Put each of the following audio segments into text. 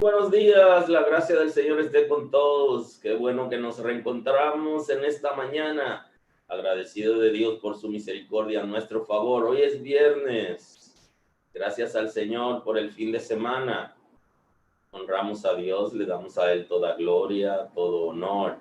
Buenos días, la gracia del Señor esté con todos. Qué bueno que nos reencontramos en esta mañana. Agradecido de Dios por su misericordia a nuestro favor. Hoy es viernes. Gracias al Señor por el fin de semana. Honramos a Dios, le damos a Él toda gloria, todo honor.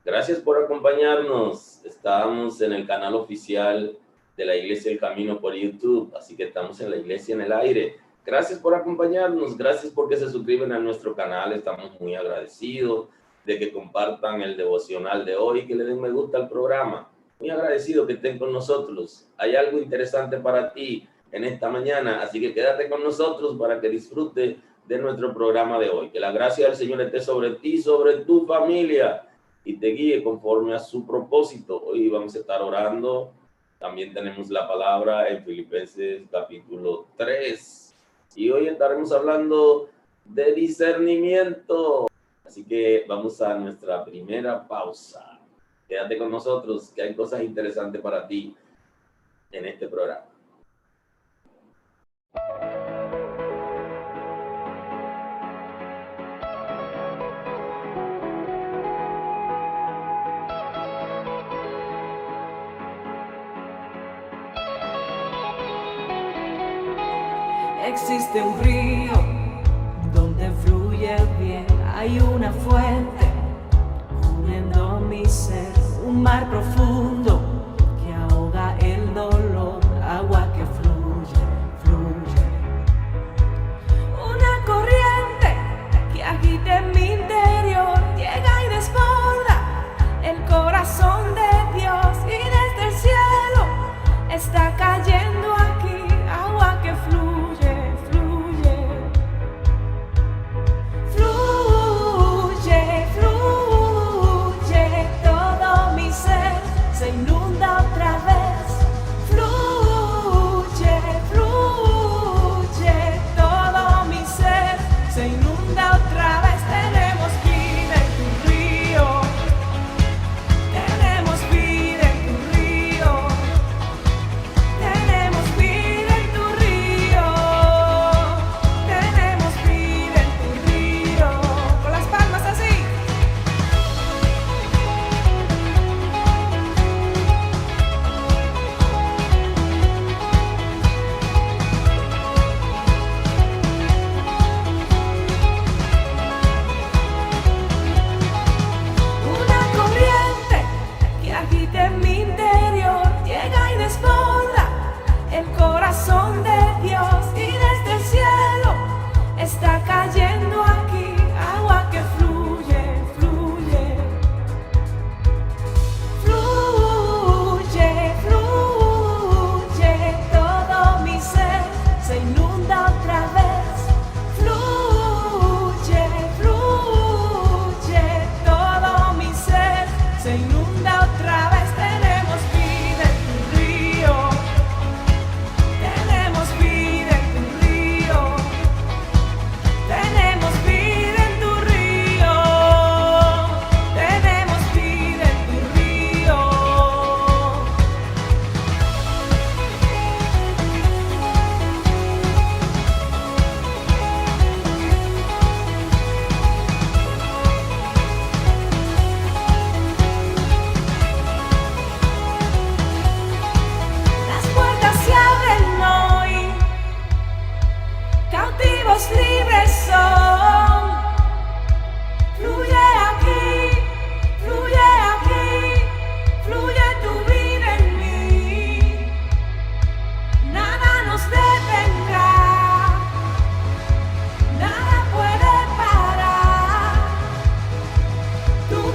Gracias por acompañarnos. Estamos en el canal oficial de la Iglesia El Camino por YouTube, así que estamos en la Iglesia en el Aire. Gracias por acompañarnos, gracias porque se suscriben a nuestro canal, estamos muy agradecidos de que compartan el devocional de hoy, que le den me gusta al programa. Muy agradecido que estén con nosotros. Hay algo interesante para ti en esta mañana, así que quédate con nosotros para que disfrute de nuestro programa de hoy. Que la gracia del Señor esté sobre ti, sobre tu familia y te guíe conforme a su propósito. Hoy vamos a estar orando. También tenemos la palabra en Filipenses capítulo 3. Y hoy estaremos hablando de discernimiento. Así que vamos a nuestra primera pausa. Quédate con nosotros, que hay cosas interesantes para ti en este programa. Existe un río donde fluye el bien, hay una fuente cubriendo mi ser, un mar profundo que ahoga el dolor, agua que fluye, fluye. Una corriente que agite mi interior, llega y desborda el corazón de Dios, y desde el cielo está cayendo aquí agua que fluye. Se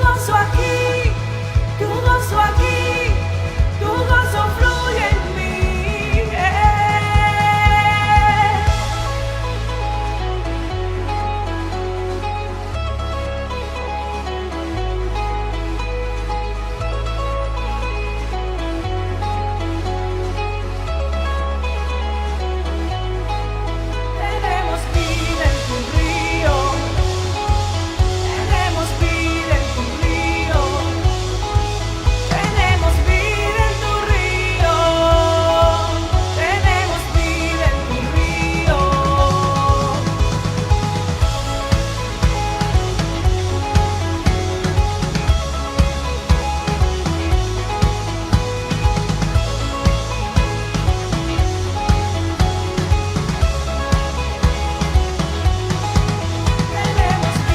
gozo aquí, tu gozo aquí, tu gozo fluye en mí. Tenemos vida en tu río, tenemos vida en tu río, tenemos vida en tu río, tenemos vida en tu río. Tenemos vida en tu río,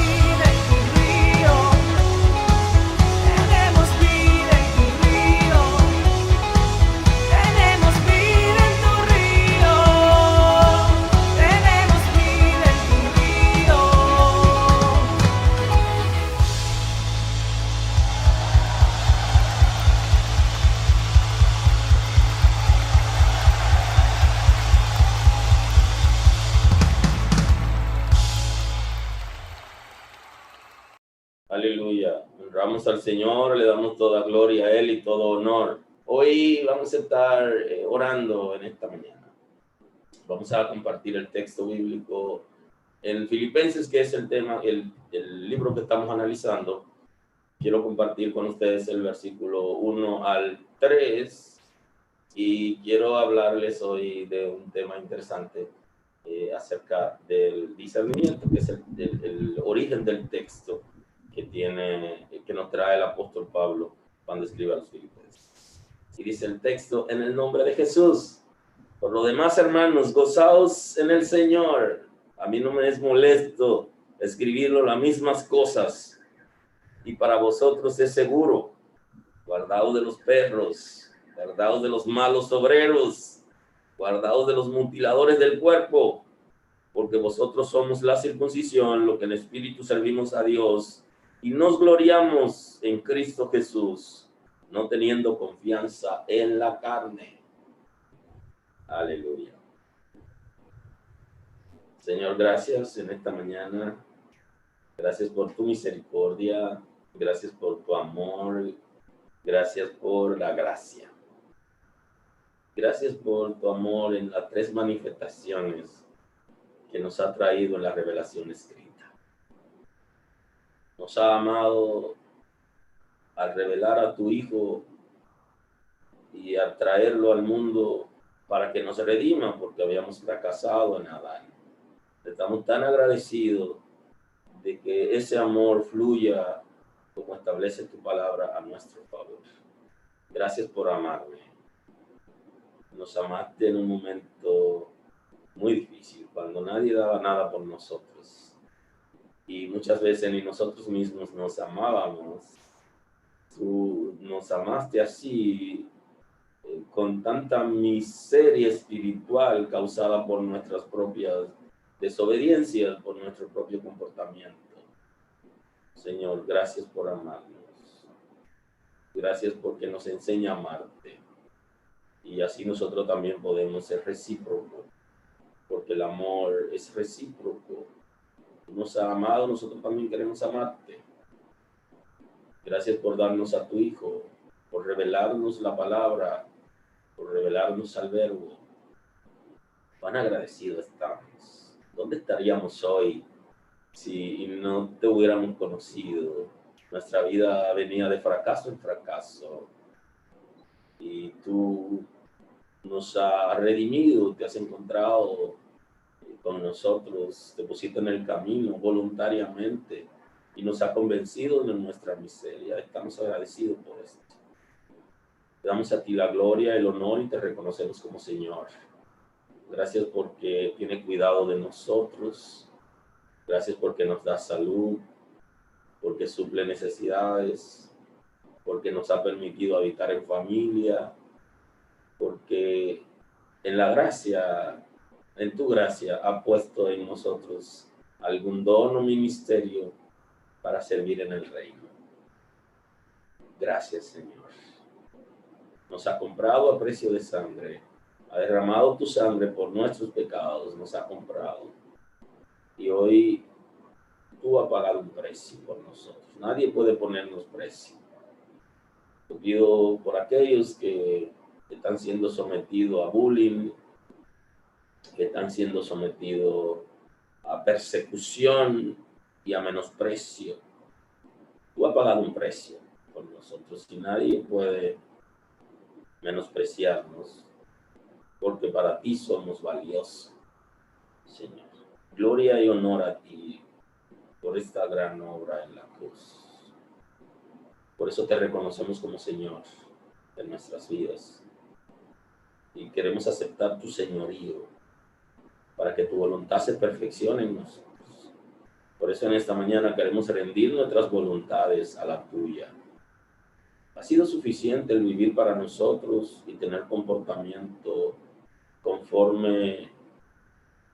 tenemos vida en tu río, tenemos vida en tu río, tenemos vida en tu río. Aleluya. Honramos al Señor, le damos toda gloria a Él y todo honor. Hoy vamos a estar orando en esta mañana. Vamos a compartir el texto bíblico en Filipenses, que es el tema, el libro que estamos analizando. Quiero compartir con ustedes el versículo 1 al 3 y quiero hablarles hoy de un tema interesante acerca del discernimiento, que es el origen del texto que nos trae el apóstol Pablo cuando escribe a los Filipenses. Y dice el texto: en el nombre de Jesús. Por lo demás, hermanos, gozaos en el Señor. A mí no me es molesto escribirlo las mismas cosas, y para vosotros es seguro. Guardaos de los perros, guardaos de los malos obreros, guardaos de los mutiladores del cuerpo, porque vosotros somos la circuncisión, lo que en espíritu servimos a Dios, y nos gloriamos en Cristo Jesús, no teniendo confianza en la carne. Aleluya. Señor, gracias en esta mañana. Gracias por tu misericordia. Gracias por tu amor. Gracias por la gracia. Gracias por tu amor en las tres manifestaciones que nos ha traído en la revelación escrita. Nos ha amado al revelar a tu Hijo y al traerlo al mundo para que nos redima, porque habíamos fracasado en Adán. Estamos tan agradecidos de que ese amor fluya como establece tu palabra a nuestro favor. Gracias por amarme. Nos amaste en un momento muy difícil, cuando nadie daba nada por nosotros. Y muchas veces ni nosotros mismos nos amábamos. Tú nos amaste así, con tanta miseria espiritual causada por nuestras propias desobediencias, por nuestro propio comportamiento. Señor, gracias por amarnos. Gracias porque nos enseña a amarte. Y así nosotros también podemos ser recíprocos, porque el amor es recíproco. Tú nos has amado, nosotros también queremos amarte. Gracias por darnos a tu Hijo, por revelarnos la palabra, por revelarnos al Verbo. Cuán agradecidos estamos. ¿Dónde estaríamos hoy si no te hubiéramos conocido? Nuestra vida venía de fracaso en fracaso. Y tú nos has redimido, te has encontrado con nosotros, te pusiste en el camino voluntariamente y nos ha convencido de nuestra miseria. Estamos agradecidos por esto. Te damos a ti la gloria, el honor y te reconocemos como Señor. Gracias porque tiene cuidado de nosotros. Gracias porque nos da salud, porque suple necesidades, porque nos ha permitido habitar en familia, porque en la gracia, en tu gracia, ha puesto en nosotros algún don o ministerio para servir en el reino. Gracias, Señor. Nos ha comprado a precio de sangre. Ha derramado tu sangre por nuestros pecados. Nos ha comprado. Y hoy tú has pagado un precio por nosotros. Nadie puede ponernos precio. Te pido por aquellos que están siendo sometidos a bullying, que están siendo sometidos a persecución y a menosprecio. Tú has pagado un precio por nosotros y nadie puede menospreciarnos, porque para ti somos valiosos, Señor. Gloria y honor a ti por esta gran obra en la cruz. Por eso te reconocemos como Señor de nuestras vidas y queremos aceptar tu señorío para que tu voluntad se perfeccione en nosotros. Por eso en esta mañana queremos rendir nuestras voluntades a la tuya. Ha sido suficiente el vivir para nosotros y tener comportamiento conforme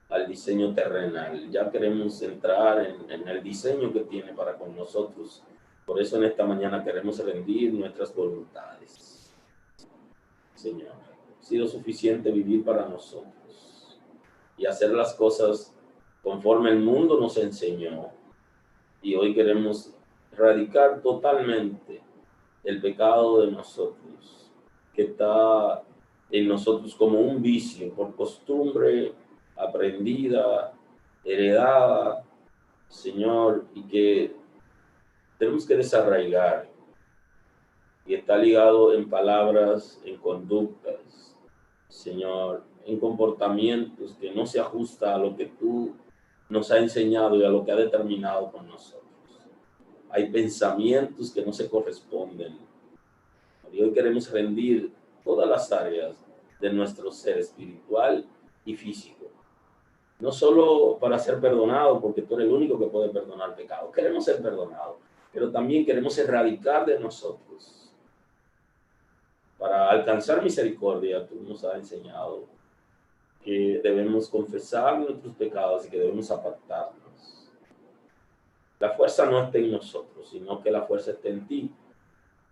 al diseño terrenal. Ya queremos entrar en el diseño que tiene para con nosotros. Por eso en esta mañana queremos rendir nuestras voluntades. Señor, ha sido suficiente vivir para nosotros y hacer las cosas conforme el mundo nos enseñó. Y hoy queremos erradicar totalmente el pecado de nosotros, que está en nosotros como un vicio, por costumbre aprendida, heredada, Señor, y que tenemos que desarraigar. Y está ligado en palabras, en conductas, Señor, en comportamientos que no se ajusta a lo que tú nos has enseñado y a lo que ha determinado con nosotros. Hay pensamientos que no se corresponden. Y hoy queremos rendir todas las áreas de nuestro ser espiritual y físico. No solo para ser perdonado, porque tú eres el único que puede perdonar pecado. Queremos ser perdonados, pero también queremos erradicar de nosotros. Para alcanzar misericordia, tú nos has enseñado que debemos confesar nuestros pecados y que debemos apartarnos. La fuerza no está en nosotros, sino que la fuerza está en ti.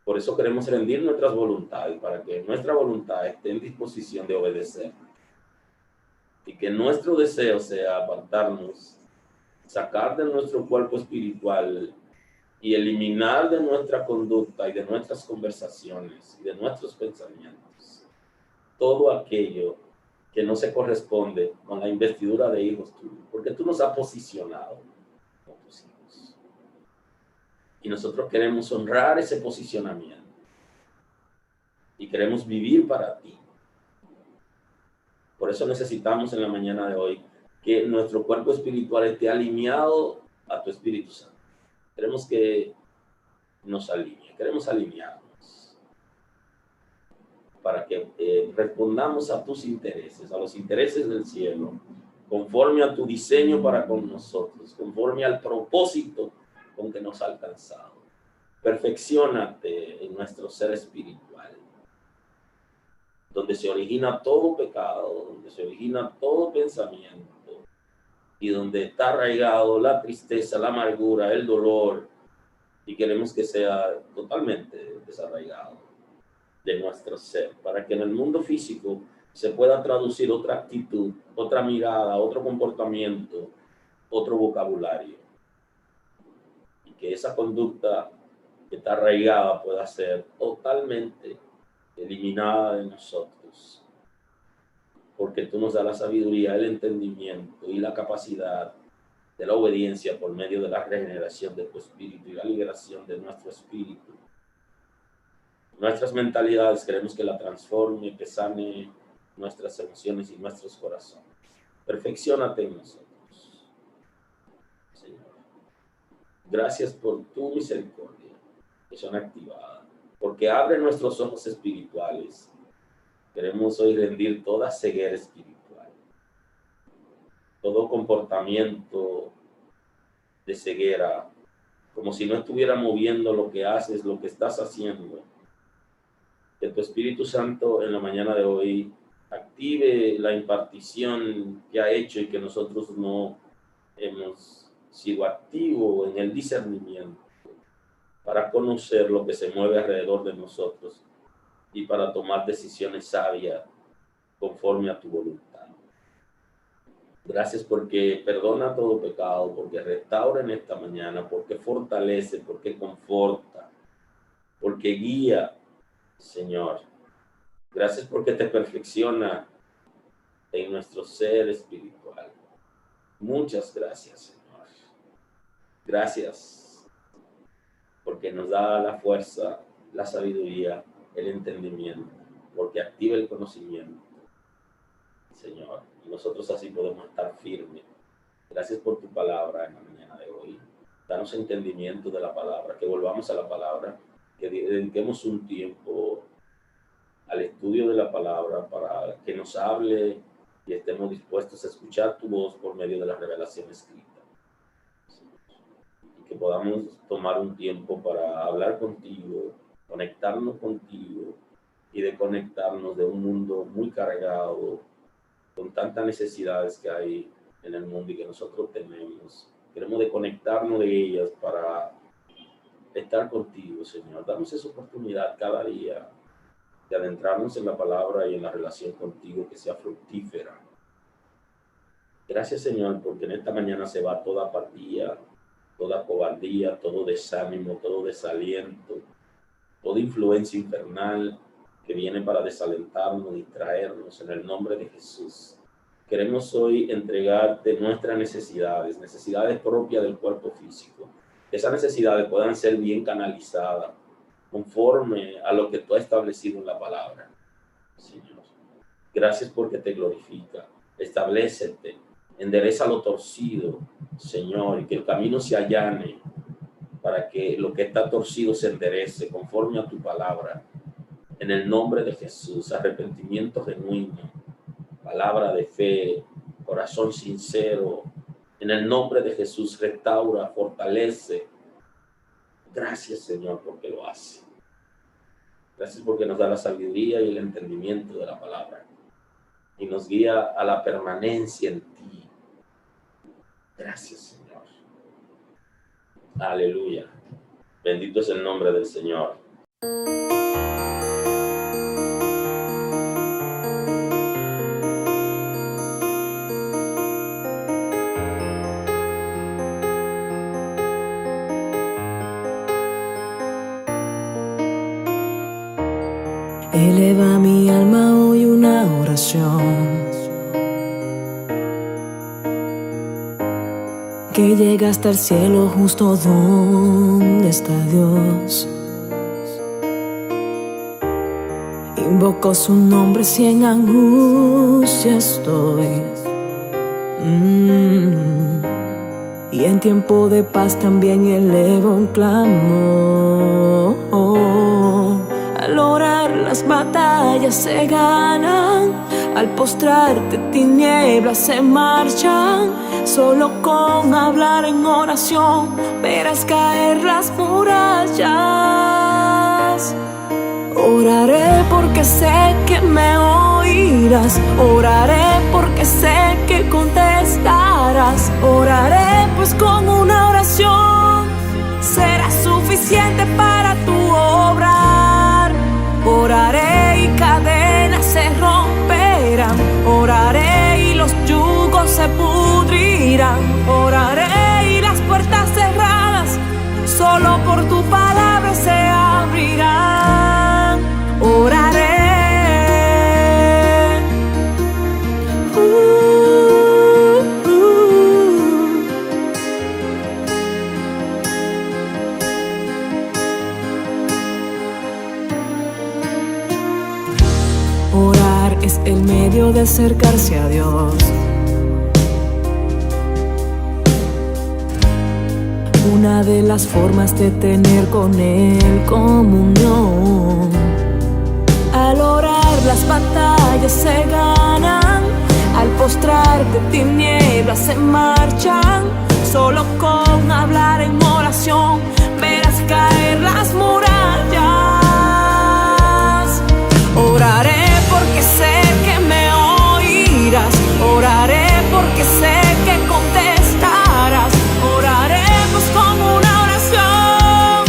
Por eso queremos rendir nuestras voluntades, para que nuestra voluntad esté en disposición de obedecer. Y que nuestro deseo sea apartarnos, sacar de nuestro cuerpo espiritual y eliminar de nuestra conducta y de nuestras conversaciones y de nuestros pensamientos todo aquello que no se corresponde con la investidura de hijos tuyos, porque tú nos has posicionado como tus hijos. Y nosotros queremos honrar ese posicionamiento y queremos vivir para ti. Por eso necesitamos en la mañana de hoy que nuestro cuerpo espiritual esté alineado a tu Espíritu Santo. Queremos que nos alinee, queremos alinearnos para que respondamos a tus intereses, a los intereses del cielo, conforme a tu diseño para con nosotros, conforme al propósito con que nos ha alcanzado. Perfecciónate en nuestro ser espiritual, donde se origina todo pecado, donde se origina todo pensamiento y donde está arraigado la tristeza, la amargura, el dolor, y queremos que sea totalmente desarraigado de nuestro ser, para que en el mundo físico se pueda traducir otra actitud, otra mirada, otro comportamiento, otro vocabulario, y que esa conducta que está arraigada pueda ser totalmente eliminada de nosotros, porque tú nos das la sabiduría, el entendimiento y la capacidad de la obediencia por medio de la regeneración de tu espíritu y la liberación de nuestro espíritu. Nuestras mentalidades queremos que la transforme, que sane nuestras emociones y nuestros corazones. Perfecciónate en nosotros, Señor. Gracias por tu misericordia que son activadas, porque abre nuestros ojos espirituales. Queremos hoy rendir toda ceguera espiritual, todo comportamiento de ceguera, como si no estuviera moviendo lo que haces, lo que estás haciendo. Que tu Espíritu Santo en la mañana de hoy active la impartición que ha hecho y que nosotros no hemos sido activos en el discernimiento para conocer lo que se mueve alrededor de nosotros y para tomar decisiones sabias conforme a tu voluntad. Gracias porque perdona todo pecado, porque restaura en esta mañana, porque fortalece, porque conforta, porque guía, Señor. Gracias porque te perfecciona en nuestro ser espiritual. Muchas gracias, Señor. Gracias porque nos da la fuerza, la sabiduría, el entendimiento, porque activa el conocimiento, Señor. Y nosotros así podemos estar firmes. Gracias por tu palabra en la mañana de hoy. Danos entendimiento de la palabra, que volvamos a la palabra, que dediquemos un tiempo al estudio de la palabra para que nos hable y estemos dispuestos a escuchar tu voz por medio de la revelación escrita. Y que podamos tomar un tiempo para hablar contigo, conectarnos contigo y desconectarnos de un mundo muy cargado, con tantas necesidades que hay en el mundo y que nosotros tenemos. Queremos desconectarnos de ellas para estar contigo, Señor. Damos esa oportunidad cada día de adentrarnos en la palabra y en la relación contigo, que sea fructífera. Gracias, Señor, porque en esta mañana se va toda apatía, toda cobardía, todo desánimo, todo desaliento, toda influencia infernal que viene para desalentarnos, distraernos, en el nombre de Jesús. Queremos hoy entregarte nuestras necesidades propias del cuerpo físico. Esas necesidades puedan ser bien canalizadas conforme a lo que tú has establecido en la palabra, Señor. Gracias porque te glorifica. Establécete, endereza lo torcido, Señor, y que el camino se allane para que lo que está torcido se enderece conforme a tu palabra. En el nombre de Jesús, arrepentimiento genuino, palabra de fe, corazón sincero. En el nombre de Jesús, restaura, fortalece. Gracias, Señor, porque lo hace. Gracias porque nos da la sabiduría y el entendimiento de la palabra y nos guía a la permanencia en ti. Gracias, Señor. Aleluya. Bendito es el nombre del Señor. Eleva mi alma hoy una oración que llega hasta el cielo, justo donde está Dios. Invoco su nombre si en angustia estoy, y en tiempo de paz también elevo un clamor. Al orar las batallas se ganan, al postrarte tinieblas se marchan. Solo con hablar en oración verás caer las murallas. Oraré porque sé que me oirás, oraré porque sé que contestarás. Oraré pues con una oración será suficiente para tu obrar. Oraré y cadenas se romperán, oraré y los yugos se pudrirán. Oraré y las puertas cerradas solo por tu palabra se abrirán. Oraré. Orar es el medio de acercarse a Dios. Una de las formas de tener con Él comunión. Al orar las batallas se ganan, al postrarte tinieblas se marchan. Solo con hablar en oración verás caer las murallas. Oraré porque sé que me oirás, oraré porque sé que contestarás. Oraré pues con una oración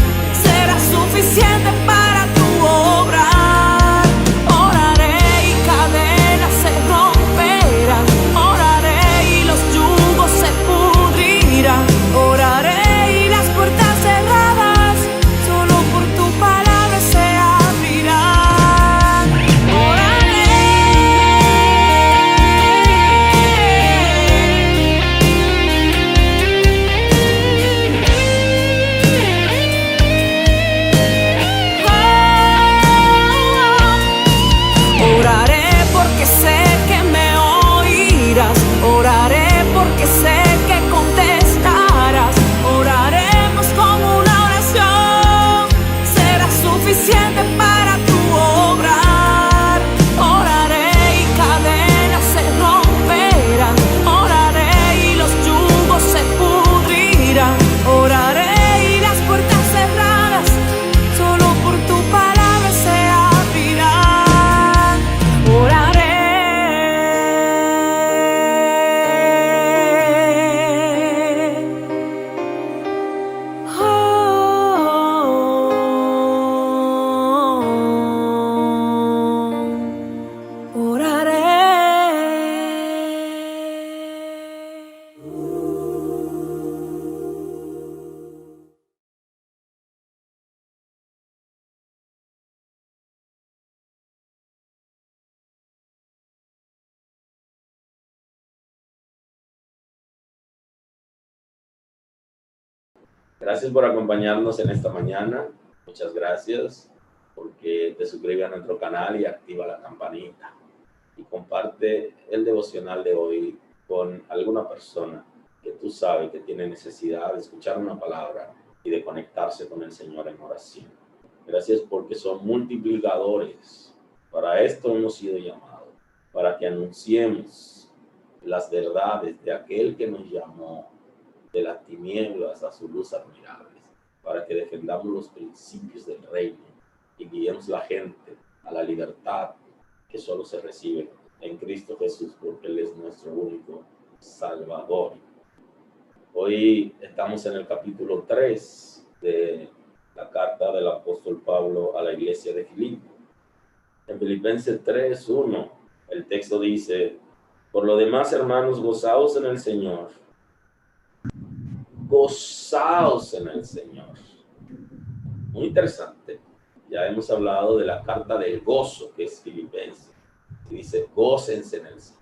Gracias por acompañarnos en esta mañana. Muchas gracias porque te suscribes a nuestro canal y activa la campanita. Y comparte el devocional de hoy con alguna persona que tú sabes que tiene necesidad de escuchar una palabra y de conectarse con el Señor en oración. Gracias porque son multiplicadores. Para esto hemos sido llamados, para que anunciemos las verdades de aquel que nos llamó de las tinieblas a su luz admirable, para que defendamos los principios del reino y guiemos la gente a la libertad que solo se recibe en Cristo Jesús, porque Él es nuestro único Salvador. Hoy estamos en el capítulo 3 de la carta del apóstol Pablo a la iglesia de Filipo. En Filipenses 3:1, el texto dice: por lo demás, hermanos, gozaos en el Señor. Gozaos en el Señor. Muy interesante. Ya hemos hablado de la carta del gozo, que es Filipenses. Y dice, gócense en el Señor.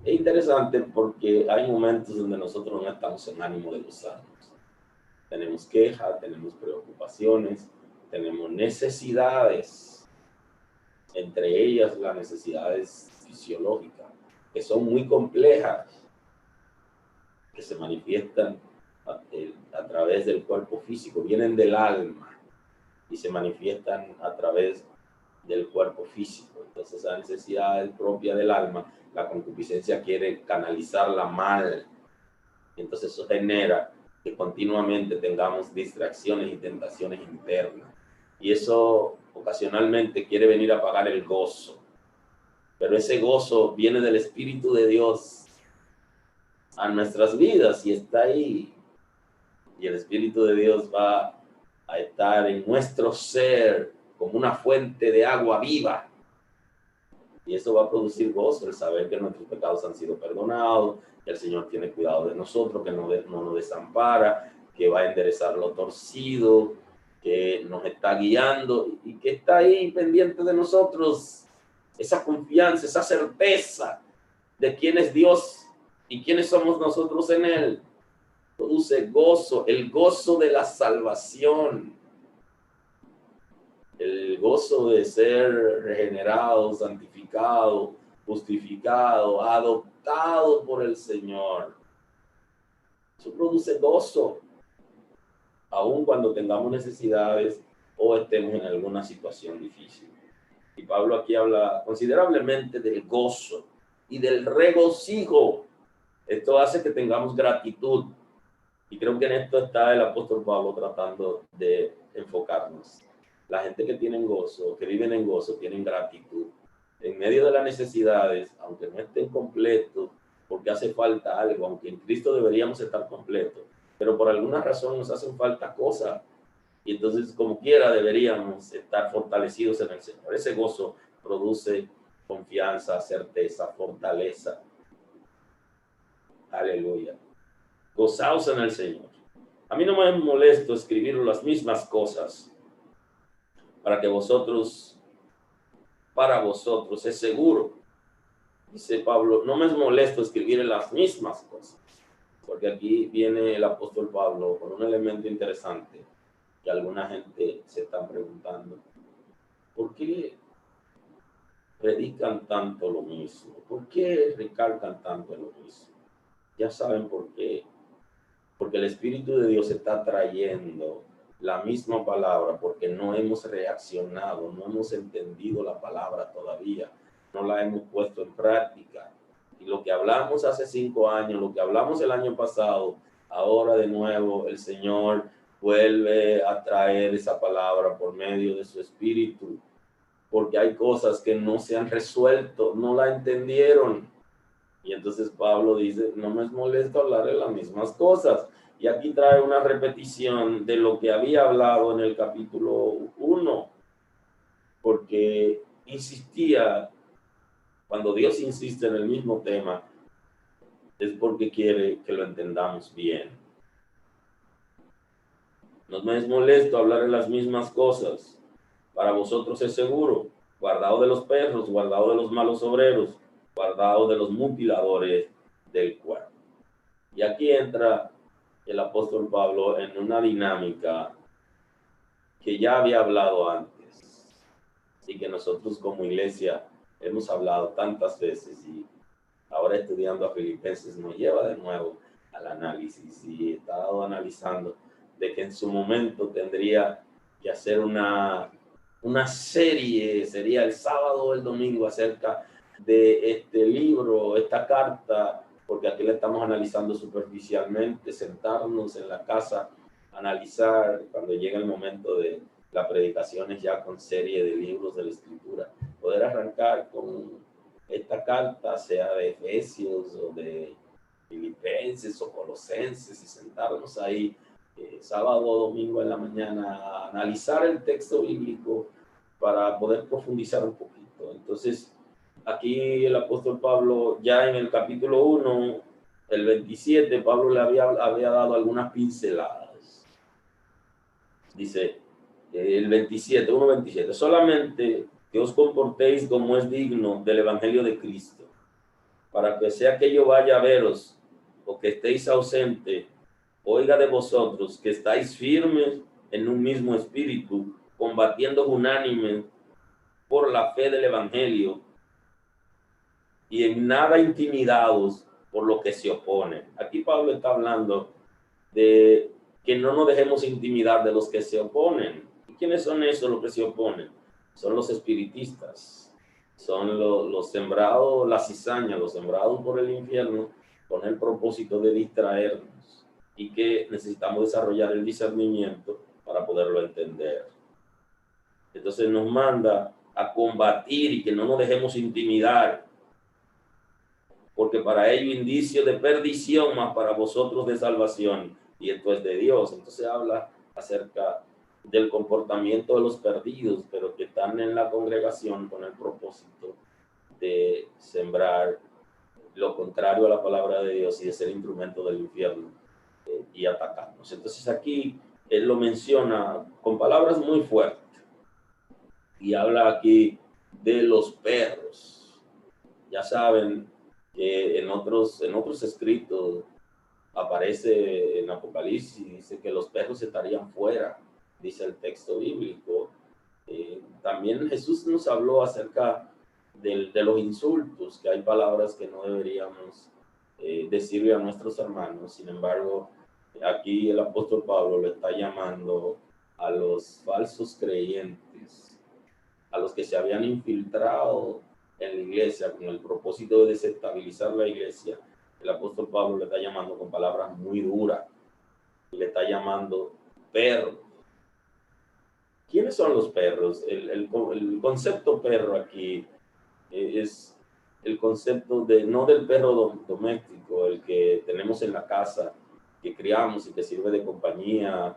Es interesante porque hay momentos donde nosotros no estamos en ánimo de gozarnos. Tenemos quejas, tenemos preocupaciones, tenemos necesidades. Entre ellas las necesidades fisiológicas, que son muy complejas, que se manifiestan a través del cuerpo físico, vienen del alma y se manifiestan a través del cuerpo físico. Entonces, esa necesidad es propia del alma. La concupiscencia quiere canalizarla mal. Entonces, eso genera que continuamente tengamos distracciones y tentaciones internas. Y eso ocasionalmente quiere venir a apagar el gozo. Pero ese gozo viene del Espíritu de Dios a nuestras vidas y está ahí. Y el Espíritu de Dios va a estar en nuestro ser como una fuente de agua viva. Y eso va a producir gozo, el saber que nuestros pecados han sido perdonados, que el Señor tiene cuidado de nosotros, que no nos desampara, que va a enderezar lo torcido, que nos está guiando y que está ahí pendiente de nosotros. Esa confianza, esa certeza de quién es Dios y quiénes somos nosotros en Él, produce gozo, el gozo de la salvación, el gozo de ser regenerado, santificado, justificado, adoptado por el Señor. Eso produce gozo, aun cuando tengamos necesidades o estemos en alguna situación difícil. Y Pablo aquí habla considerablemente del gozo y del regocijo. Esto hace que tengamos gratitud. Y creo que en esto está el apóstol Pablo tratando de enfocarnos. La gente que tienen gozo, que viven en gozo, tienen gratitud. En medio de las necesidades, aunque no estén completos, porque hace falta algo, aunque en Cristo deberíamos estar completos, pero por alguna razón nos hacen falta cosas. Y entonces, como quiera, deberíamos estar fortalecidos en el Señor. Ese gozo produce confianza, certeza, fortaleza. Aleluya. Gozaos en el Señor. A mí no me molesto escribir las mismas cosas para vosotros es seguro. Dice Pablo, no me es molesto escribir las mismas cosas. Porque aquí viene el apóstol Pablo con un elemento interesante que alguna gente se está preguntando. ¿Por qué predican tanto lo mismo? ¿Por qué recalcan tanto lo mismo? Ya saben por qué. Porque el Espíritu de Dios está trayendo la misma palabra, porque no hemos reaccionado, no hemos entendido la palabra todavía, no la hemos puesto en práctica. Y lo que hablamos hace 5 años, lo que hablamos el año pasado, ahora de nuevo el Señor vuelve a traer esa palabra por medio de su Espíritu, porque hay cosas que no se han resuelto, no la entendieron. Y entonces Pablo dice, no me es molesto hablar de las mismas cosas. Y aquí trae una repetición de lo que había hablado en el capítulo 1, porque insistía, cuando Dios insiste en el mismo tema, es porque quiere que lo entendamos bien. No me es molesto hablar de las mismas cosas. Para vosotros es seguro, guardado de los perros, guardado de los malos obreros, guardado de los mutiladores del cuerpo. Y aquí entra el apóstol Pablo en una dinámica que ya había hablado antes y que nosotros como iglesia hemos hablado tantas veces, y ahora estudiando a Filipenses nos lleva de nuevo al análisis, y he estado analizando de que en su momento tendría que hacer una serie, sería el sábado o el domingo, acerca de este libro, esta carta, porque aquí la estamos analizando superficialmente, sentarnos en la casa, analizar cuando llega el momento de las predicaciones ya con serie de libros de la Escritura, poder arrancar con esta carta, sea de Efesios o de Filipenses o Colosenses, y sentarnos ahí sábado o domingo en la mañana a analizar el texto bíblico para poder profundizar un poquito. Entonces, aquí el apóstol Pablo, ya en el capítulo 1, el 27, Pablo le había dado algunas pinceladas. Dice el 27, 1:27, solamente que os comportéis como es digno del evangelio de Cristo, para que sea que yo vaya a veros o que estéis ausente, oiga de vosotros que estáis firmes en un mismo espíritu, combatiendo unánime por la fe del evangelio, y en nada intimidados por lo que se opone. Aquí Pablo está hablando de que no nos dejemos intimidar de los que se oponen. ¿Y quiénes son esos los que se oponen? Son los espiritistas, son los sembrados, la cizaña, los sembrados por el infierno con el propósito de distraernos, y que necesitamos desarrollar el discernimiento para poderlo entender. Entonces nos manda a combatir y que no nos dejemos intimidar, porque para ello indicio de perdición, más para vosotros de salvación, y esto es de Dios. Entonces habla acerca del comportamiento de los perdidos, pero que están en la congregación con el propósito de sembrar lo contrario a la palabra de Dios y de ser instrumento del infierno y atacarnos. Entonces aquí él lo menciona con palabras muy fuertes y habla aquí de los perros. Ya saben que en otros escritos aparece en Apocalipsis, dice que los perros estarían fuera, dice el texto bíblico. También Jesús nos habló acerca de los insultos, que hay palabras que no deberíamos decirle a nuestros hermanos. Sin embargo, aquí el apóstol Pablo le está llamando a los falsos creyentes, a los que se habían infiltrado en la iglesia con el propósito de desestabilizar la iglesia. El apóstol Pablo le está llamando con palabras muy duras, le está llamando perro. ¿Quiénes son los perros? El concepto perro aquí es el concepto no del perro doméstico, el que tenemos en la casa, que criamos y que sirve de compañía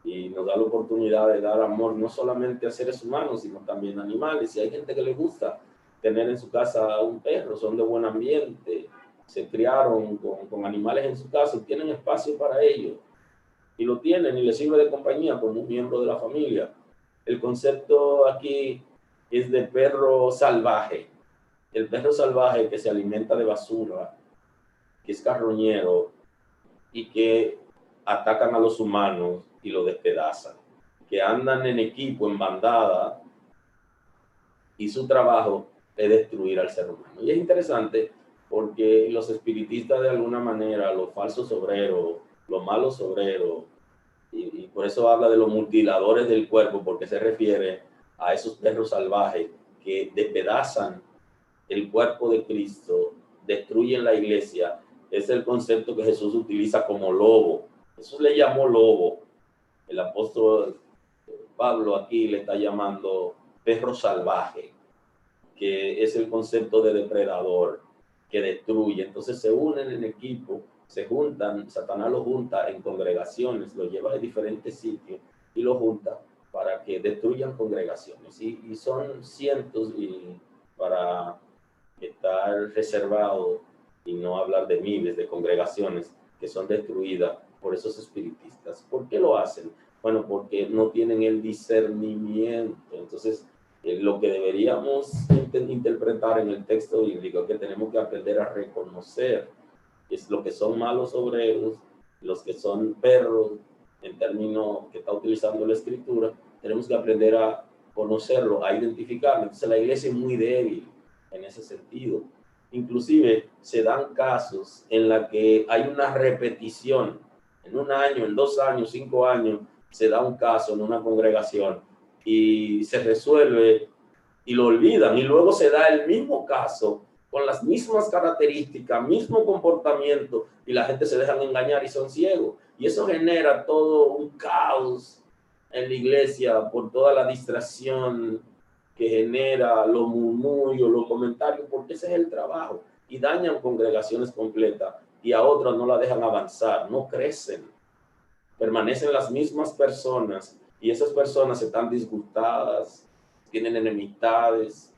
y nos da la oportunidad de dar amor no solamente a seres humanos, sino también a animales. Y hay gente que le gusta tener en su casa un perro, son de buen ambiente, se criaron con animales en su casa y tienen espacio para ellos, y lo tienen y les sirve de compañía como un miembro de la familia. El concepto aquí es de perro salvaje. El perro salvaje que se alimenta de basura, que es carroñero y que atacan a los humanos y lo despedazan, que andan en equipo, en bandada, y su trabajo es destruir al ser humano. Y es interesante porque los espiritistas, de alguna manera, los falsos obreros, los malos obreros, y por eso habla de los mutiladores del cuerpo, porque se refiere a esos perros salvajes que despedazan el cuerpo de Cristo, destruyen la iglesia. Es el concepto que Jesús utiliza como lobo. Jesús le llamó lobo. El apóstol Pablo aquí le está llamando perro salvaje, que es el concepto de depredador que destruye. Entonces se unen en equipo, se juntan, Satanás los junta en congregaciones, los lleva a diferentes sitios y los junta para que destruyan congregaciones. Y son cientos, y para estar reservado y no hablar de miles de congregaciones que son destruidas por esos espiritistas. ¿Por qué lo hacen? Bueno, porque no tienen el discernimiento. Entonces, lo que deberíamos interpretar en el texto bíblico es que tenemos que aprender a reconocer es lo que son malos obreros los que son perros, en términos que está utilizando la Escritura, tenemos que aprender a conocerlo, a identificarlo. Entonces la iglesia es muy débil en ese sentido. Inclusive se dan casos en la que hay una repetición. En un año, en 2 años, 5 años, se da un caso en una congregación y se resuelve y lo olvidan. Y luego se da el mismo caso con las mismas características, mismo comportamiento, y la gente se dejan engañar y son ciegos. Y eso genera todo un caos en la iglesia por toda la distracción que genera, los murmullos, los comentarios, porque ese es el trabajo. Y dañan congregaciones completas y a otras no la dejan avanzar, no crecen. Permanecen las mismas personas y esas personas están disgustadas, tienen enemistades,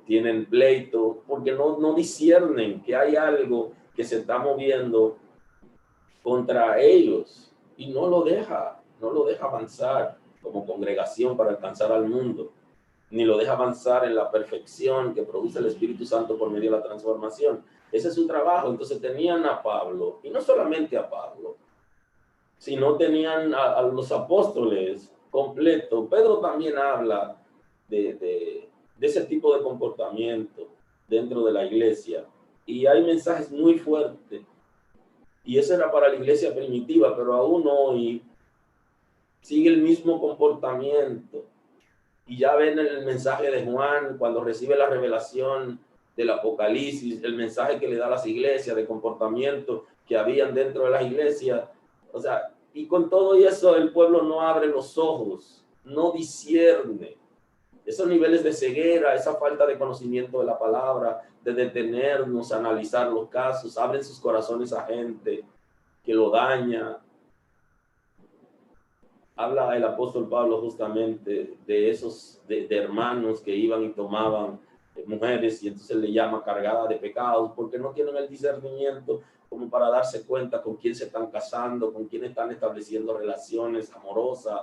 tienen pleito, porque no disciernen que hay algo que se está moviendo contra ellos y no lo deja avanzar como congregación para alcanzar al mundo, ni lo deja avanzar en la perfección que produce el Espíritu Santo por medio de la transformación. Ese es su trabajo. Entonces tenían a Pablo, y no solamente a Pablo, sino tenían a los apóstoles completos. Pedro también habla de ese tipo de comportamiento dentro de la iglesia. Y hay mensajes muy fuertes. Y eso era para la iglesia primitiva, pero aún hoy sigue el mismo comportamiento. Y ya ven el mensaje de Juan cuando recibe la revelación del Apocalipsis, el mensaje que le da a las iglesias de comportamiento que habían dentro de las iglesias. O sea, y con todo eso el pueblo no abre los ojos, no discierne. Esos niveles de ceguera, esa falta de conocimiento de la palabra, de detenernos, analizar los casos, abren sus corazones a gente que lo daña. Habla el apóstol Pablo justamente de esos de hermanos que iban y tomaban mujeres y entonces le llama cargada de pecados porque no tienen el discernimiento como para darse cuenta con quién se están casando, con quién están estableciendo relaciones amorosas,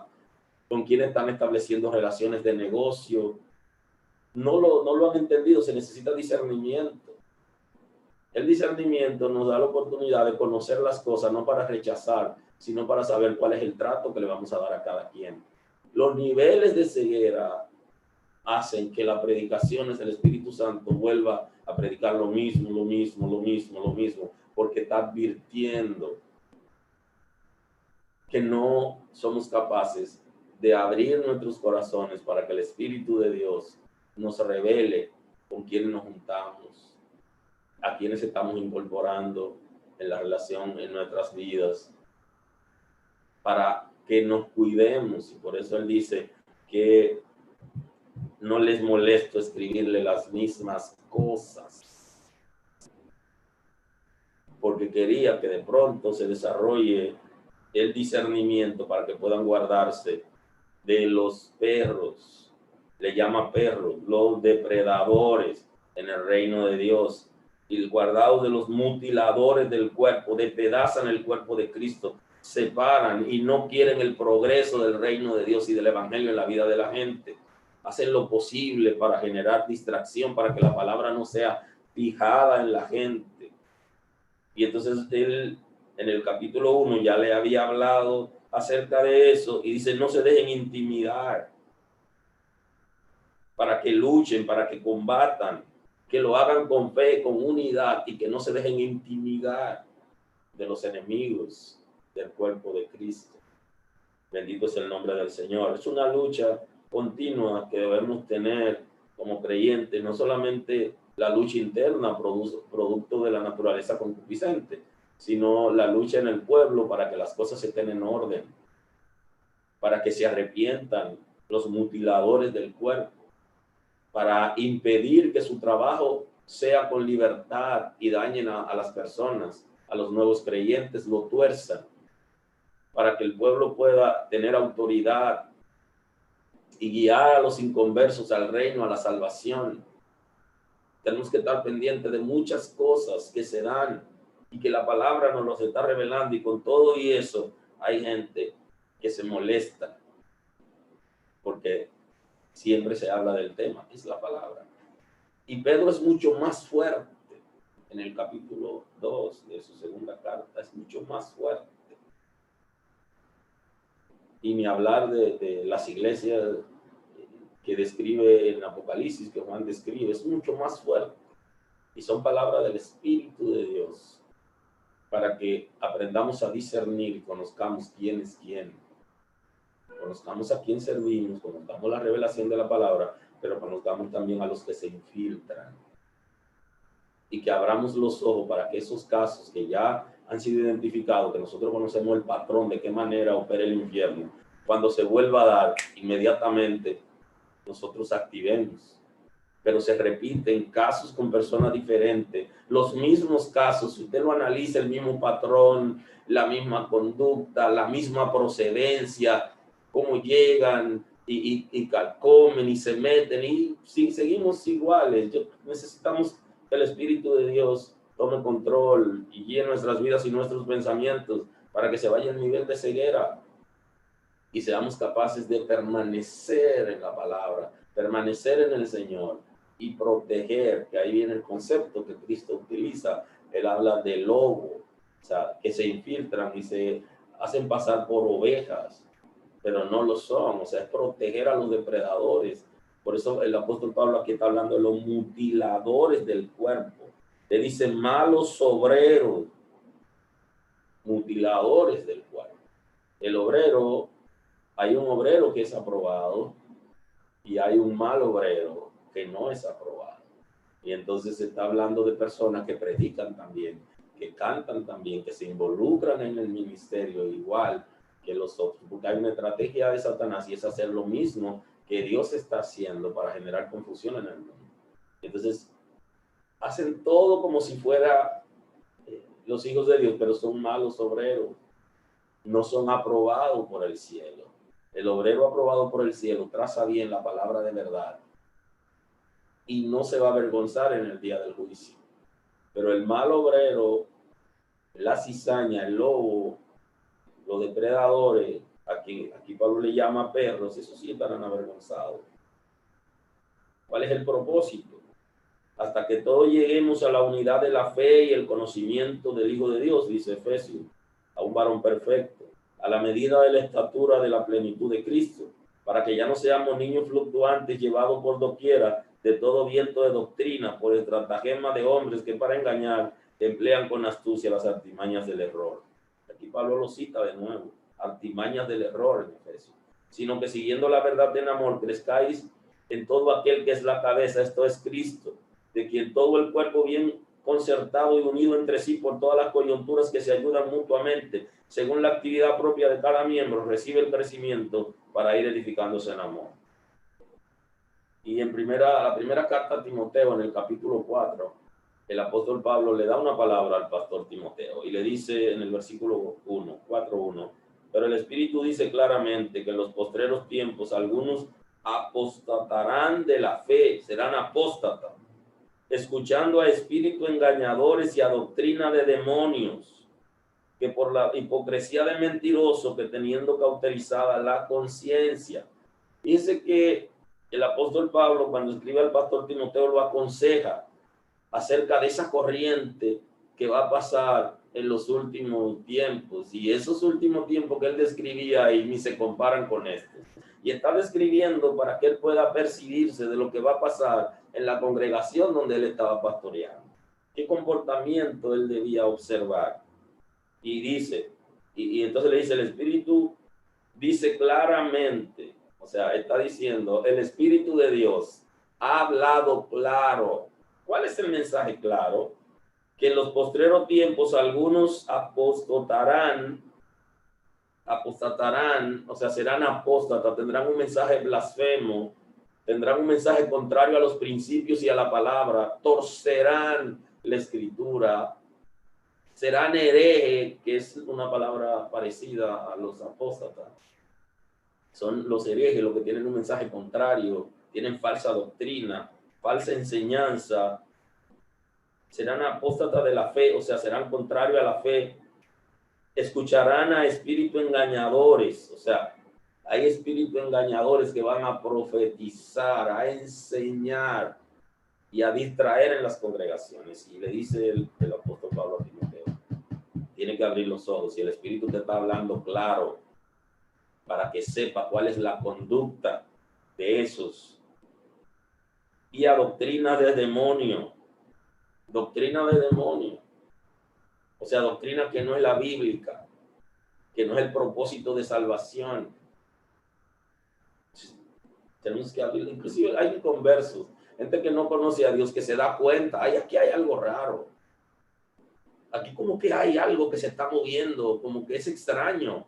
con quién están estableciendo relaciones de negocio. No lo han entendido, se necesita discernimiento. El discernimiento nos da la oportunidad de conocer las cosas, no para rechazar, sino para saber cuál es el trato que le vamos a dar a cada quien. Los niveles de ceguera hacen que las predicaciones del Espíritu Santo vuelva a predicar lo mismo, porque está advirtiendo que no somos capaces de abrir nuestros corazones para que el Espíritu de Dios nos revele con quiénes nos juntamos, a quienes estamos incorporando en la relación en nuestras vidas, para que nos cuidemos. Y por eso él dice que no les molesto escribirle las mismas cosas, porque quería que de pronto se desarrolle el discernimiento para que puedan guardarse de los perros, le llama perros, los depredadores en el reino de Dios, y guardados de los mutiladores del cuerpo, despedazan el cuerpo de Cristo, separan y no quieren el progreso del reino de Dios y del evangelio en la vida de la gente. Hacen lo posible para generar distracción, para que la palabra no sea fijada en la gente. Y entonces él en el capítulo 1 ya le había hablado acerca de eso y dice: no se dejen intimidar, para que luchen, para que combatan, que lo hagan con fe, con unidad, y que no se dejen intimidar de los enemigos del cuerpo de Cristo. Bendito es el nombre del Señor. Es una lucha continua que debemos tener como creyentes, no solamente la lucha interna producto de la naturaleza concupiscente, sino la lucha en el pueblo para que las cosas estén en orden, para que se arrepientan los mutiladores del cuerpo, para impedir que su trabajo sea con libertad y dañen a las personas, a los nuevos creyentes, lo tuerzan, para que el pueblo pueda tener autoridad y guiar a los inconversos al reino, a la salvación. Tenemos que estar pendientes de muchas cosas que se dan y que la palabra nos los está revelando, y con todo y eso hay gente que se molesta porque siempre se habla del tema, es la palabra. Y Pedro es mucho más fuerte en el capítulo 2 de su segunda carta es mucho más fuerte. Y ni hablar de las iglesias que describe en Apocalipsis, que Juan describe, es mucho más fuerte. Y son palabras del Espíritu de Dios, para que aprendamos a discernir y conozcamos quién es quién. Conozcamos a quién servimos, conozcamos la revelación de la palabra, pero conozcamos también a los que se infiltran. Y que abramos los ojos para que esos casos que ya han sido identificados, que nosotros conocemos el patrón de qué manera opera el infierno, cuando se vuelva a dar, inmediatamente nosotros activemos. Pero se repiten casos con personas diferentes, los mismos casos, si usted lo analiza, el mismo patrón, la misma conducta, la misma procedencia, cómo llegan y calcomen y se meten, y si seguimos iguales. Necesitamos que el Espíritu de Dios tome control y guíe nuestras vidas y nuestros pensamientos para que se vaya el nivel de ceguera y seamos capaces de permanecer en la palabra, permanecer en el Señor y proteger, que ahí viene el concepto que Cristo utiliza. Él habla de lobo, o sea, que se infiltran y se hacen pasar por ovejas, pero no lo son. O sea, es proteger a los depredadores. Por eso el apóstol Pablo aquí está hablando de los mutiladores del cuerpo. Le dice malos obreros, mutiladores del cuerpo. El obrero, hay un obrero que es aprobado y hay un mal obrero que no es aprobado. Y entonces se está hablando de personas que predican también, que cantan también, que se involucran en el ministerio igual que los otros, porque hay una estrategia de Satanás y es hacer lo mismo que Dios está haciendo para generar confusión en el mundo. Entonces hacen todo como si fuera los hijos de Dios, pero son malos obreros, no son aprobados por el cielo. El obrero aprobado por el cielo traza bien la palabra de verdad y no se va a avergonzar en el día del juicio. Pero el mal obrero, la cizaña, el lobo, los depredadores, aquí Pablo le llama perros, esos sí estarán avergonzados. ¿Cuál es el propósito? Hasta que todos lleguemos a la unidad de la fe y el conocimiento del Hijo de Dios, dice Efesios, a un varón perfecto, a la medida de la estatura de la plenitud de Cristo, para que ya no seamos niños fluctuantes llevados por doquiera de todo viento de doctrina, por estratagema de hombres que para engañar emplean con astucia las artimañas del error. Aquí Pablo lo cita de nuevo, artimañas del error en Efesios, sino que siguiendo la verdad en amor crezcáis en todo aquel que es la cabeza, esto es Cristo, de quien todo el cuerpo bien concertado y unido entre sí por todas las coyunturas que se ayudan mutuamente, según la actividad propia de cada miembro, recibe el crecimiento para ir edificándose en amor. Y en la primera carta a Timoteo, en el capítulo 4, el apóstol Pablo le da una palabra al pastor Timoteo y le dice en el versículo 4:1, pero el Espíritu dice claramente que en los postreros tiempos algunos apostatarán de la fe, serán apóstatas, escuchando a espíritus engañadores y a doctrina de demonios, que por la hipocresía de mentiroso, que teniendo cauterizada la conciencia. Dice que el apóstol Pablo, cuando escribe al pastor Timoteo, lo aconseja acerca de esa corriente que va a pasar en los últimos tiempos. Y esos últimos tiempos que él describía ahí ni se comparan con estos. Y está describiendo para que él pueda percibirse de lo que va a pasar en la congregación donde él estaba pastoreando. ¿Qué comportamiento él debía observar? Y dice, y entonces le dice, el Espíritu dice claramente, o sea, está diciendo, el Espíritu de Dios ha hablado claro. ¿Cuál es el mensaje claro? Que en los postreros tiempos algunos apostatarán, o sea, serán apóstatas, tendrán un mensaje blasfemo, tendrán un mensaje contrario a los principios y a la palabra, torcerán la escritura, serán herejes, que es una palabra parecida a los apóstatas. Son los herejes los que tienen un mensaje contrario, tienen falsa doctrina, falsa enseñanza, serán apóstatas de la fe, o sea, serán contrarios a la fe, escucharán a espíritus engañadores, o sea, hay espíritus engañadores que van a profetizar, a enseñar y a distraer en las congregaciones. Y le dice el apóstol Pablo a Timoteo, tiene que abrir los ojos y el Espíritu te está hablando claro para que sepa cuál es la conducta de esos. Y a doctrina de demonio. Doctrina de demonio. O sea, doctrina que no es la bíblica, que no es el propósito de salvación. Tenemos que abrir, inclusive hay inconversos, gente que no conoce a Dios, que se da cuenta, ay, aquí hay algo raro. Aquí como que hay algo que se está moviendo, como que es extraño.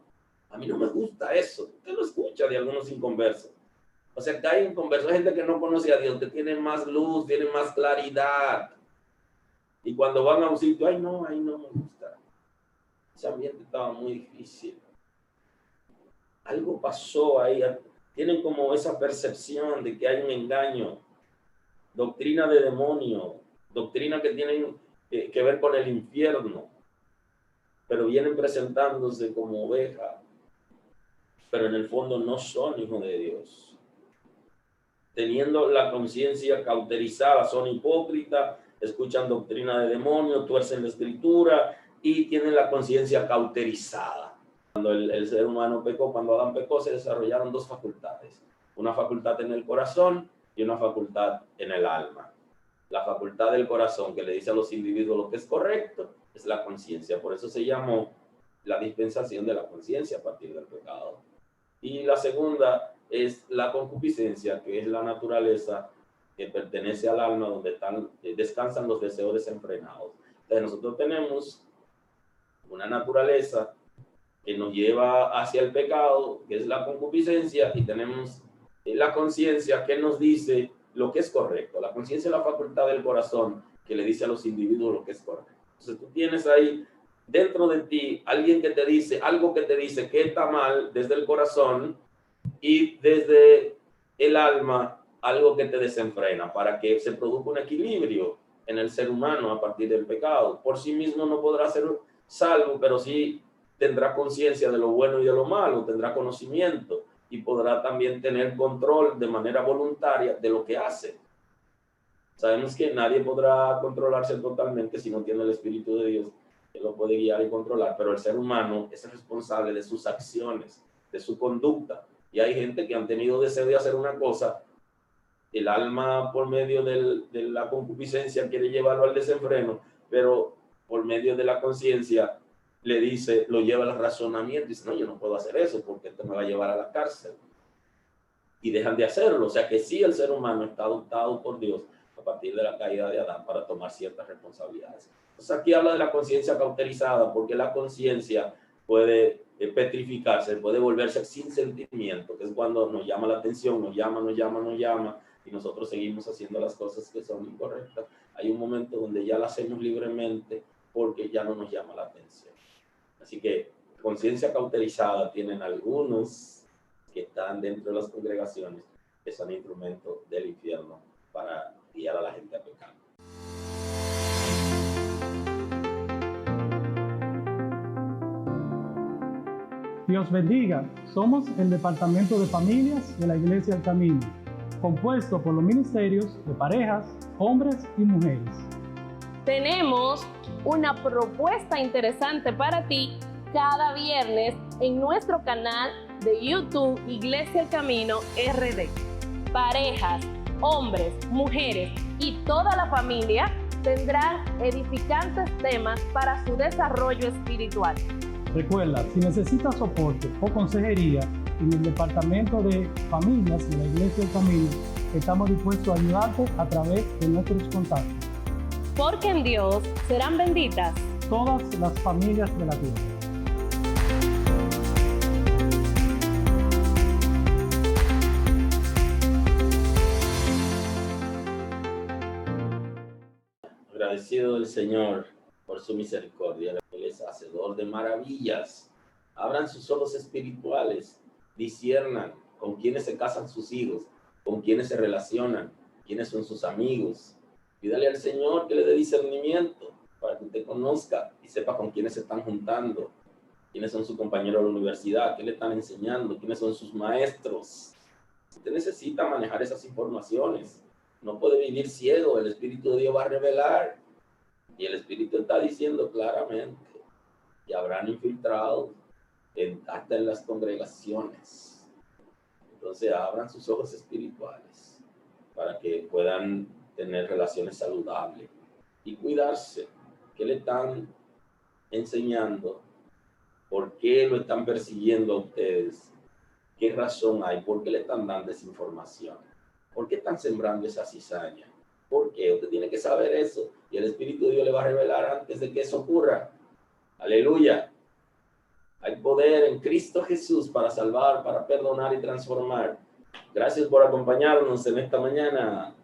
A mí no me gusta eso. Usted lo escucha de algunos inconversos. O sea, que hay inconversos, hay gente que no conoce a Dios, que tiene más luz, tiene más claridad. Y cuando van a un sitio, ay, no me gusta. Ese ambiente estaba muy difícil. Algo pasó ahí. Tienen como esa percepción de que hay un engaño. Doctrina de demonio. Doctrina que tienen que ver con el infierno. Pero vienen presentándose como oveja. Pero en el fondo no son hijos de Dios. Teniendo la conciencia cauterizada, son hipócritas, escuchan doctrina de demonio, tuercen la escritura y tienen la conciencia cauterizada. Cuando el ser humano pecó, cuando Adán pecó, se desarrollaron dos facultades. Una facultad en el corazón y una facultad en el alma. La facultad del corazón, que le dice a los individuos lo que es correcto, es la conciencia. Por eso se llamó la dispensación de la conciencia a partir del pecado. Y la segunda es la concupiscencia, que es la naturaleza que pertenece al alma, donde descansan los deseos desenfrenados. Entonces nosotros tenemos una naturaleza que nos lleva hacia el pecado, que es la concupiscencia, y tenemos la conciencia que nos dice lo que es correcto. La conciencia es la facultad del corazón que le dice a los individuos lo que es correcto. Entonces tú tienes ahí dentro de ti alguien que te dice, algo que te dice que está mal desde el corazón, y desde el alma algo que te desenfrena, para que se produzca un equilibrio en el ser humano a partir del pecado. Por sí mismo no podrá ser salvo, pero sí tendrá conciencia de lo bueno y de lo malo, tendrá conocimiento y podrá también tener control de manera voluntaria de lo que hace. Sabemos que nadie podrá controlarse totalmente si no tiene el Espíritu de Dios, que lo puede guiar y controlar, pero el ser humano es responsable de sus acciones, de su conducta. Y hay gente que han tenido deseo de hacer una cosa, el alma por medio de la concupiscencia quiere llevarlo al desenfreno, pero por medio de la conciencia le dice, lo lleva al razonamiento y dice, no, yo no puedo hacer eso porque esto me va a llevar a la cárcel. Y dejan de hacerlo. O sea que sí, el ser humano está adoptado por Dios a partir de la caída de Adán para tomar ciertas responsabilidades. Entonces aquí habla de la conciencia cauterizada, porque la conciencia puede petrificarse, puede volverse sin sentimiento, que es cuando nos llama la atención, nos llama, y nosotros seguimos haciendo las cosas que son incorrectas. Hay un momento donde ya las hacemos libremente porque ya no nos llama la atención. Así que conciencia cauterizada tienen algunos que están dentro de las congregaciones, que son instrumentos del infierno para guiar a la gente a pecar. Dios bendiga. Somos el Departamento de Familias de la Iglesia del Camino, compuesto por los ministerios de parejas, hombres y mujeres. Tenemos una propuesta interesante para ti cada viernes en nuestro canal de YouTube Iglesia El Camino RD. Parejas, hombres, mujeres y toda la familia tendrán edificantes temas para su desarrollo espiritual. Recuerda, si necesitas soporte o consejería en el Departamento de Familias de la Iglesia del Camino, estamos dispuestos a ayudarte a través de nuestros contactos. Porque en Dios serán benditas todas las familias de la tierra. Agradecido del Señor por su misericordia. Él es hacedor de maravillas. Abran sus ojos espirituales, disciernan con quiénes se casan sus hijos, con quiénes se relacionan, quiénes son sus amigos. Pídale al Señor que le dé discernimiento para que usted conozca y sepa con quiénes se están juntando, quiénes son sus compañeros de la universidad, qué le están enseñando, quiénes son sus maestros. Usted necesita manejar esas informaciones No puede vivir ciego. El Espíritu de Dios va a revelar. Y el Espíritu está diciendo claramente que habrán infiltrados hasta en las congregaciones. Entonces abran sus ojos espirituales para que puedan tener relaciones saludables y cuidarse. ¿Qué le están enseñando? ¿Por qué lo están persiguiendo a ustedes? ¿Qué razón hay? ¿Por qué le están dando esa información? ¿Por qué están sembrando esa cizaña? ¿Por qué? Usted tiene que saber eso. Y el Espíritu de Dios le va a revelar antes de que eso ocurra. Aleluya. Hay poder en Cristo Jesús para salvar, para perdonar y transformar. Gracias por acompañarnos en esta mañana.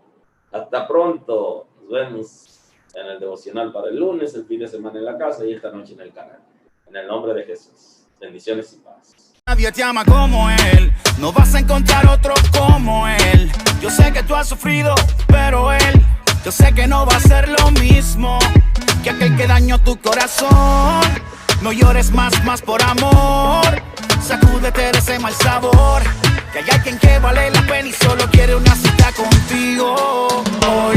Hasta pronto. Nos vemos en el devocional para el lunes, el fin de semana en la casa y esta noche en el canal. En el nombre de Jesús. Bendiciones y paz. Nadie te ama como él, no vas a encontrar otro como él. Yo sé que tú has sufrido, pero él, yo sé que no va a ser lo mismo que aquel que dañó tu corazón. No llores más por amor. Sacúdete de ese mal sabor, que hay alguien que vale la pena y solo quiere una cita contigo. Hoy